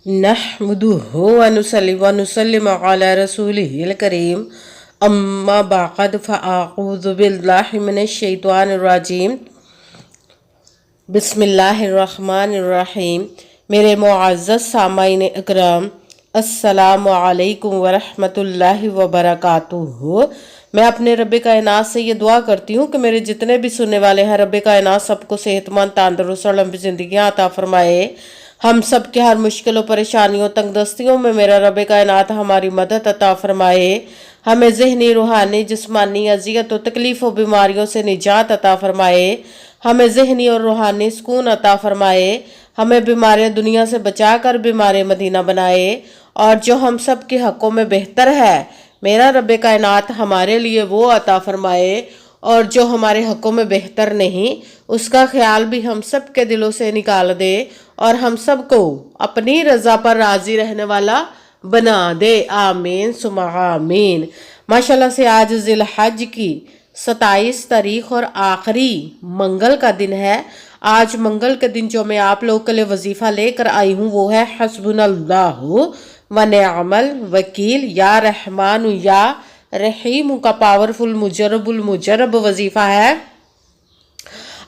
नहमदुहु व नुसल्ली व नुसल्लिमु अला रसूलिहिल करीम अम्मा बअद फ़अऊज़ु बिल्लाहि मिनश शैतानिर रजीम बिस्मिल्लाहिर्रहमानिर्रहीम। मेरे मुअज़्ज़ज़ सामाईन इकराम, अस्सलामु अलैकुम व रहमतुल्लाहि व बरकातुहू। मैं अपने रब कायनात से ये दुआ करती हूँ कि मेरे जितने भी सुनने वाले हैं, रब कायनात सबको सेहतमंद, तंदुरुस्त और लंबी ज़िंदगियाँ अता फरमाए। हम सब के हर मुश्किलों, परेशानियों, तंगदस्तियों में मेरा रब कायनात हमारी मदद अता फरमाए। हमें ज़हनी, रूहानी, जिस्मानी अज़ियत और तकलीफ़ और बीमारियों से निजात अता फरमाए। हमें ज़हनी और रूहानी सुकून अता फरमाए। हमें बीमारियां दुनिया से बचा कर बीमार मदीना बनाए। और जो हम सब के हक़ों में बेहतर है, मेरा रब कायनात हमारे लिए वो अता फरमाए। और जो हमारे हक़ों में बेहतर नहीं, उसका ख्याल भी हम सब के दिलों से निकाल दे और हम सब को अपनी रज़ा पर राज़ी रहने वाला बना दे। आमीन सुमा आमीन। माशाल्लाह से आज ज़िलहज की 27 तारीख और आखिरी मंगल का दिन है। आज मंगल के दिन जो मैं आप लोग के लिए वजीफ़ा लेकर आई हूँ वो है हस्बुनल्लाहु व निअमल वकील, या रहमान या रहीम का पावरफुल मुजरब वजीफ़ा है।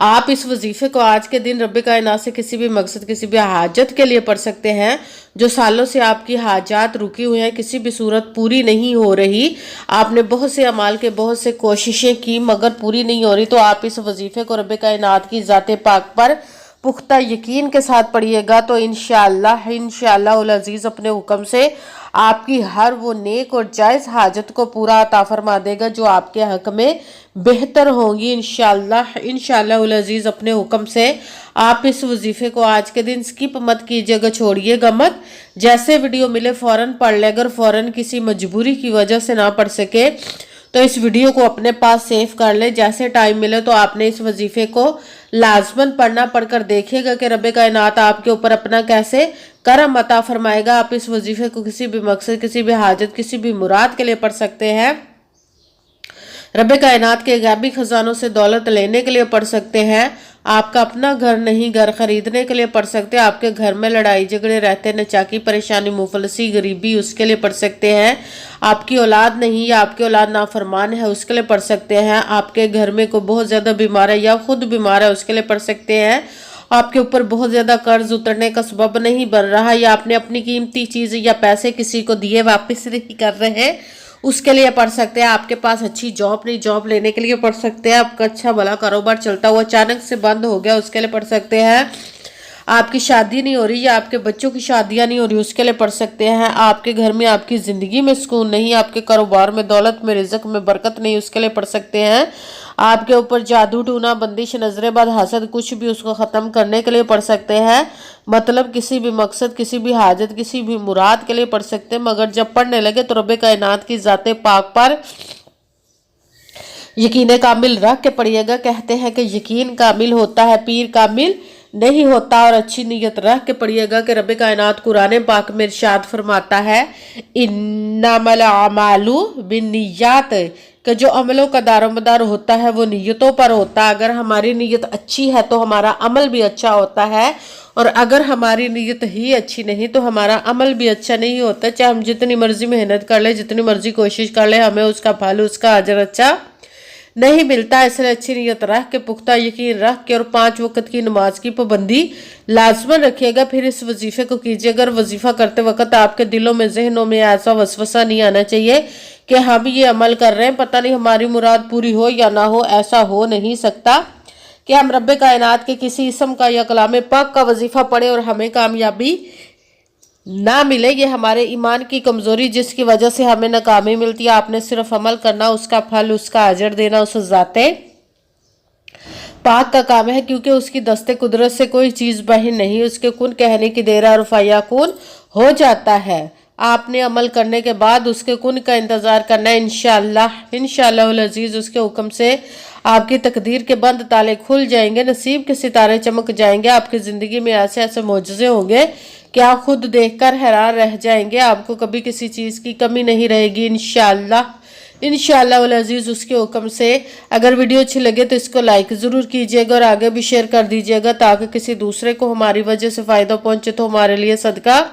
आप इस वजीफे को आज के दिन रब कायनात से किसी भी मकसद, किसी भी हाजत के लिए पढ़ सकते हैं। जो सालों से आपकी हाजात रुकी हुई हैं, किसी भी सूरत पूरी नहीं हो रही, आपने बहुत से अमाल के, बहुत से कोशिशें की मगर पूरी नहीं हो रही, तो आप इस वजीफे को रब कायनात की ज़ाते पाक पर पुख्ता यकीन के साथ पढ़िएगा तो इंशाअल्लाह उल अज़ीज़ अपने हुक्म से आपकी हर वो नेक और जायज़ हाजत को पूरा अता फरमा देगा जो आपके हक़ में बेहतर होंगी। इंशाअल्लाह उल अज़ीज़ अपने हुक्म से आप इस वजीफ़े को आज के दिन स्किप मत कीजिएगा, छोड़िएगा मत। जैसे वीडियो मिले फ़ौरन पढ़ ले। अगर फ़ौरन किसी मजबूरी की वजह से ना पढ़ सके तो इस वीडियो को अपने पास सेव कर ले। जैसे टाइम मिले तो आपने इस वजीफे को लाजमन पढ़ना। पढ़कर देखिएगा कि रब कायनात आपके ऊपर अपना कैसे करम अता फरमाएगा। आप इस वजीफे को किसी भी मकसद, किसी भी हाजत, किसी भी मुराद के लिए पढ़ सकते हैं। रब कायनात के गैबी खजानों से दौलत लेने के लिए पढ़ सकते हैं। आपका अपना घर नहीं, घर खरीदने के लिए पढ़ सकते हैं। आपके घर में लड़ाई झगड़े रहते, नचाकी, परेशानी, मुफलसी, गरीबी, उसके लिए पढ़ सकते हैं। आपकी औलाद नहीं या आपकी औलाद नाफरमान है, उसके लिए पढ़ सकते हैं। आपके घर में कोई बहुत ज़्यादा बीमार है या खुद बीमार है, उसके लिए पढ़ सकते हैं। आपके ऊपर बहुत ज़्यादा कर्ज उतरने का सबब नहीं बन रहा, या आपने अपनी कीमती चीज़ या पैसे किसी को दिए वापस नहीं कर रहे, उसके लिए पढ़ सकते हैं। आपके पास अच्छी जॉब नहीं, जॉब लेने के लिए पढ़ सकते हैं। आपका अच्छा भला कारोबार चलता हुआ अचानक से बंद हो गया, उसके लिए पढ़ सकते हैं। आपकी शादी नहीं हो रही या आपके बच्चों की शादियां नहीं हो रही, उसके लिए पढ़ सकते हैं। आपके घर में, आपकी ज़िंदगी में सुकून नहीं, आपके कारोबार में, दौलत में, रिज़्क में बरकत नहीं, उसके लिए पढ़ सकते हैं। आपके ऊपर जादू, टूना, बंदिश, नजरेबाद, हसद, कुछ भी, उसको ख़त्म करने के लिए पढ़ सकते हैं। मतलब किसी भी मकसद, किसी भी हाजत, किसी भी मुराद के लिए पढ़ सकते हैं। मगर जब पढ़ने लगे तो रब कायनात की ज़ाते पाक पर यकीन कामिल रख के पढ़िएगा। कहते हैं कि यकीन कामिल होता है, पीर कामिल नहीं होता। और अच्छी नीयत रख के पढ़िएगा कि रब कायनात कुरान पाक में इरशाद फरमाता है, इन्नमल अमालु बिन्नियात, कि जो अमलों का दारोमदार होता है वो नीयतों पर होता है। अगर हमारी नीयत अच्छी है तो हमारा अमल भी अच्छा होता है, और अगर हमारी नीयत ही अच्छी नहीं तो हमारा अमल भी अच्छा नहीं होता। चाहे हम जितनी मर्जी मेहनत कर ले, जितनी मर्जी कोशिश कर ले, हमें उसका फल, उसका अजर अच्छा नहीं मिलता। इसलिए अच्छी नीयत रख के, पुख्ता यकीन रख के, और 5 वक्त की नमाज की पाबंदी लाजमन रखिएगा। फिर इस वजीफे को कीजिए। अगर वजीफा करते वक्त आपके दिलों में, जहनों में ऐसा वसवसा नहीं आना चाहिए कि हम ये अमल कर रहे हैं, पता नहीं हमारी मुराद पूरी हो या ना हो। ऐसा हो नहीं सकता कि हम रब कायनात के किसी इसम का या कलाम पाक का वजीफा पढ़े और हमें कामयाबी ना मिले। ये हमारे ईमान की कमज़ोरी जिसकी वजह से हमें नाकामी मिलती है। आपने सिर्फ अमल करना, उसका फल, उसका अजर देना उस ज़ाते पाक का काम है, क्योंकि उसकी दस्ते कुदरत से कोई चीज़ बाहर नहीं। उसके कुन कहने की देर और फयाकुन हो जाता है। आपने अमल करने के बाद उसके कुन का इंतज़ार करना है। इंशाअल्लाह उल अज़ीज़ उसके हुक्म से आपकी तकदीर के बंद ताले खुल जाएंगे, नसीब के सितारे चमक जाएंगे। आपकी ज़िंदगी में ऐसे ऐसे मोजज़े होंगे कि आप खुद देखकर हैरान रह जाएंगे। आपको कभी किसी चीज़ की कमी नहीं रहेगी इंशाअल्लाह उल अज़ीज़ उसके हुक्म से। अगर वीडियो अच्छी लगे तो इसको लाइक ज़रूर कीजिएगा और आगे भी शेयर कर दीजिएगा ताकि किसी दूसरे को हमारी वजह से फ़ायदा पहुँचे तो हमारे लिए सदका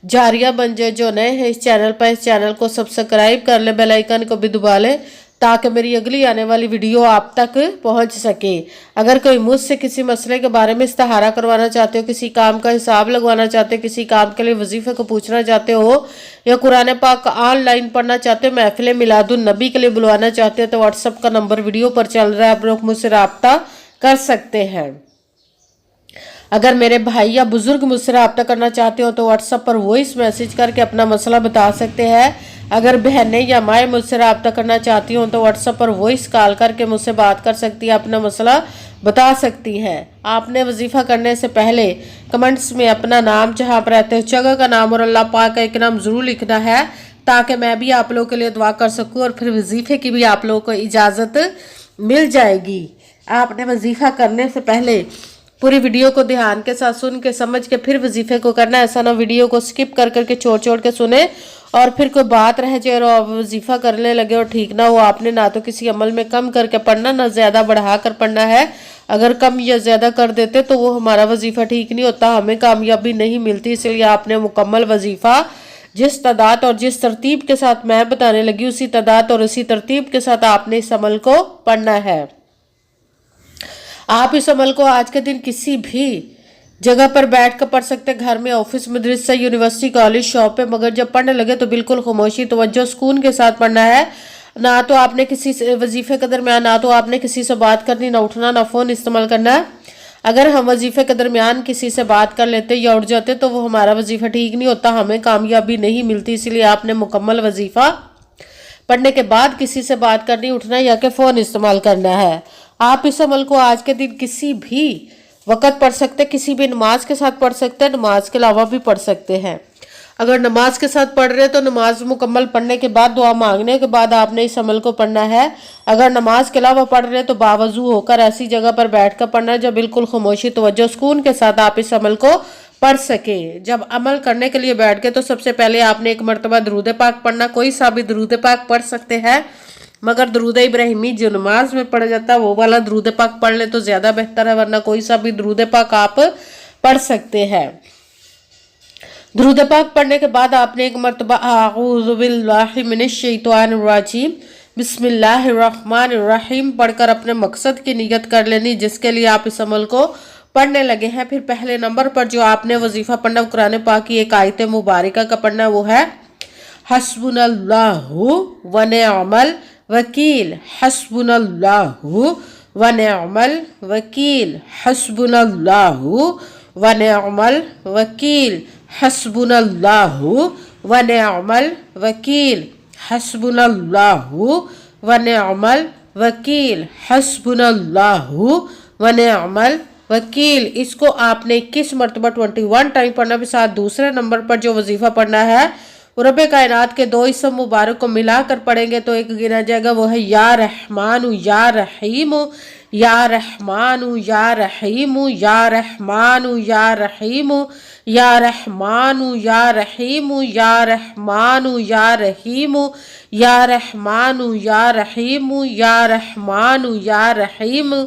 जारिया बन जाए। जो नए हैं इस चैनल पर, इस चैनल को सब्सक्राइब कर ले, बेल आइकन को भी दबा ले ताकि मेरी अगली आने वाली वीडियो आप तक पहुंच सके। अगर कोई मुझसे किसी मसले के बारे में इस्तिहारा करवाना चाहते हो, किसी काम का हिसाब लगवाना चाहते हो, किसी काम के लिए वजीफे को पूछना चाहते हो, या कुरान पाक ऑनलाइन पढ़ना चाहते हो, महफिल मिलादुन नबी के लिए बुलवाना चाहते हो, तो व्हाट्सएप का नंबर वीडियो पर चल रहा है, आप लोग मुझसे रब्ता कर सकते हैं। अगर मेरे भाई या बुजुर्ग मुझसे रब्ता करना चाहते हो तो व्हाट्सएप पर वॉइस मैसेज करके अपना मसला बता सकते हैं। अगर बहनें या माएँ मुझसे रब्ता करना चाहती हो तो व्हाट्सएप पर वॉइस कॉल करके मुझसे बात कर सकती है, अपना मसला बता सकती हैं। आपने वजीफ़ा करने से पहले कमेंट्स में अपना नाम, जहाँ पर रहते हो, जगह का नाम और अल्लाह पाक का एक नाम ज़रूर लिखना है ताकि मैं भी आप लोगों के लिए दुआ कर सकूँ और फिर वजीफ़े की भी आप लोगों को इजाज़त मिल जाएगी। आपने वजीफ़ा करने से पहले पूरी वीडियो को ध्यान के साथ सुन के समझ के फिर वजीफे को करना। ऐसा ना वीडियो को स्किप कर करके छोड़ के सुने और फिर कोई बात रह जाए और आप वजीफा करने लगे और ठीक ना हो। आपने ना तो किसी अमल में कम करके पढ़ना, ना ज़्यादा बढ़ा कर पढ़ना है। अगर कम या ज़्यादा कर देते तो वो हमारा वजीफा ठीक नहीं होता, हमें कामयाबी नहीं मिलती। इसलिए आपने मुकम्मल वजीफा जिस तादाद और जिस तरतीब के साथ मैं बताने लगी उसी तादाद और उसी तरतीब के साथ आपने इस अमल को पढ़ना है। आप इस अमल को आज के दिन किसी भी जगह पर बैठ कर पढ़ सकते हैं, घर में, ऑफिस, मदरसा, यूनिवर्सिटी, कॉलेज, शॉप पे। मगर जब पढ़ने लगे तो बिल्कुल खामोशी, तवज्जो, सुकून के साथ पढ़ना है। ना तो आपने किसी से वजीफे के दरमियान ना तो आपने किसी से बात करनी, ना उठना, ना फ़ोन इस्तेमाल करना। अगर हम वजीफे के दरमियान किसी से बात कर लेते या उठ जाते तो वो हमारा वजीफा ठीक नहीं होता, हमें कामयाबी नहीं मिलती। इसलिए आपने मुकम्मल वजीफा पढ़ने के बाद किसी से बात करनी, उठना या कि फ़ोन इस्तेमाल करना है। आप इस अमल को आज के दिन किसी भी वक़्त पढ़ सकते हैं, किसी भी नमाज के साथ पढ़ सकते हैं, नमाज के अलावा भी पढ़ सकते हैं। अगर नमाज के साथ पढ़ रहे हैं तो नमाज मुकम्मल पढ़ने के बाद, दुआ मांगने के बाद आपने इस अमल को पढ़ना है। अगर नमाज के अलावा पढ़ रहे हैं तो बावजू होकर ऐसी जगह पर बैठ कर पढ़ना है जब बिल्कुल खामोशी, तवज्जो, सुकून के साथ आप इस अमल को पढ़ सके। जब अमल करने के लिए बैठ गए तो सबसे पहले आपने एक मरतबा दरूद पाक पढ़ना। कोई सा भी दरूद पाक पढ़ सकते हैं, मगर दरूद इब्राहिमी जो नमाज में पढ़ा जाता है वो वाला दरूद पाक पढ़ ले तो ज़्यादा बेहतर है, वरना कोई सा भी दरूद पाक आप पढ़ सकते हैं। दरूद पाक पढ़ने के बाद आपने एक मरतबा आऊज़ु बिल्लाहि मिनश शैतानिर रजीम बिस्मिल्लाहिर रहमानिर रहीम पढ़कर अपने मकसद की नियत कर लेनी जिसके लिए आप इस अमल को पढ़ने लगे हैं। फिर पहले नंबर पर जो आपने वजीफा पढ़ना, कुरान पाक की एक आयत मुबारका का पढ़ना, वो है हस्बुनल्लाहु व निअमल वकील। हस्बुनल्लाहु व निअमल वकील। हस्बुनल्लाहु व निअमल वकील। हस्बुनल्लाहु व निअमल वकील। हस्बुनल्लाहु व निअमल वकील। हस्बुनल्लाहु व निअमल वकील। इसको आपने 21 मरतबा 21 टाइम पढ़ना के साथ दूसरे नंबर पर जो वजीफा पढ़ना है वो रब्बे कायनात के दो इसम मुबारक को मिलाकर पढ़ेंगे तो एक गिना जाएगा, वो है या रहमानु या रहीमु। या रहमानु या रहीमु। या रहमानु या रहीमु। या रहमानु या रहीमु। या रहमानु या रहीमु। या रहमानु या रहीमु। या रहमानु या रहीमु।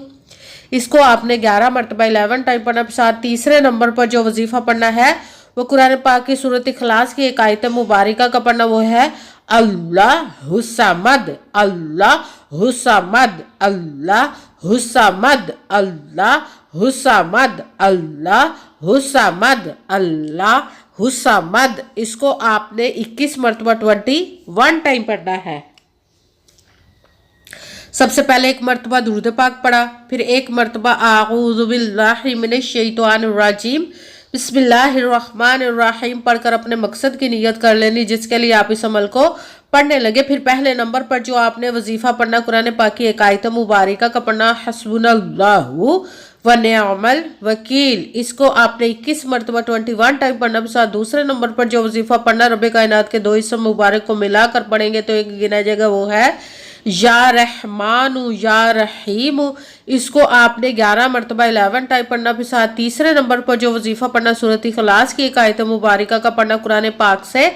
इसको आपने 11 मरतबा 11 टाइम पढ़ना के साथ तीसरे नंबर पर जो वजीफा पढ़ना है वो कुरान पाक की सूरत इखलास की एक आयत मुबारका का पढ़ना, वो है अल्लाहु समद। अल्लाहु समद। अल्लाहु समद। अल्लाहु समद। अल्लाहु समद। अल्लाहु समद। इसको आपने 21 मरतबा 21 टाइम पढ़ना है। सबसे पहले एक मरतबा दुरूद पाक पढ़ा, फिर एक मरतबा आऊज़ु बिल्लाहि मिनश शैतानिर रजीम बिस्मिल्लाहिर्रहमानिर्रहीम पढ़कर अपने मकसद की नियत कर लेनी जिसके लिए आप इस अमल को पढ़ने लगे। फिर पहले नंबर पर जो आपने वजीफा पढ़ना, कुरान पाक की एक आयत मुबारका का पढ़ना, हस्बुनल्लाहु व निअमल वकील। इसको आपने 21 मरतबा 21 टाइम पढ़ना के साथ दूसरे नंबर पर जो वजीफा पढ़ना, रब्बे कायनात के दो इसम मुबारक को मिलाकर पढ़ेंगे तो एक गिना जाएगा, वो है या रहमानु या रहीमु। इसको आपने 11 मरतबा 11 टाइप पढ़ना के साथ तीसरे नंबर पर जो वजीफा पढ़ना, सूरत इखलास की एक आयत मुबारका का पढ़ना कुरान पाक से,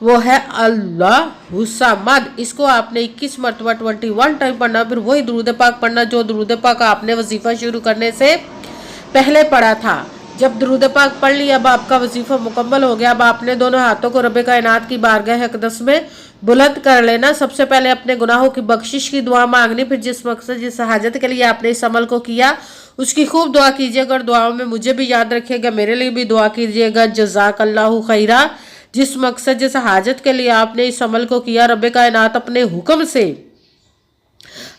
वो है अल्लाहु समद। इसको आपने 21 मरतबा 21 टाइम पढ़ना, फिर वही दुरूद पाक पढ़ना जो दुरूद पाक आपने वजीफा शुरू करने से पहले पढ़ा था। جب درود پاک پڑھ لیا، اب آپ کا وظیفہ مکمل ہو گیا۔ اب آپ نے دونوں ہاتھوں کو رب کائنات کی بارگاہ اقدس میں بلند کر لینا۔ سب سے پہلے اپنے گناہوں کی بخشش کی دعا مانگنی، پھر جس مقصد جس حاجت کے لیے آپ نے اس عمل کو کیا اس کی خوب دعا کیجیے گا، اور دعاؤں میں مجھے بھی یاد رکھیے گا، میرے لیے بھی دعا کیجیے گا۔ جزاک اللہ خیرہ۔ جس مقصد جس حاجت کے لیے آپ نے اس عمل کو کیا، رب کائنات اپنے حکم سے،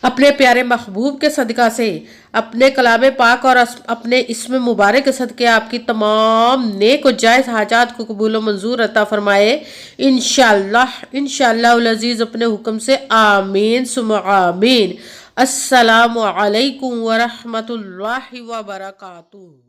اپنے پیارے محبوب کے صدقہ سے، اپنے کلام پاک اور اپنے اسم مبارک کے صدقے آپ کی تمام نیک و جائز حاجات کو قبول و منظور عطا فرمائے انشاءاللہ العزیز اپنے حکم سے، آمین ثم آمین۔ السلام علیکم ورحمۃ اللہ وبرکاتہ۔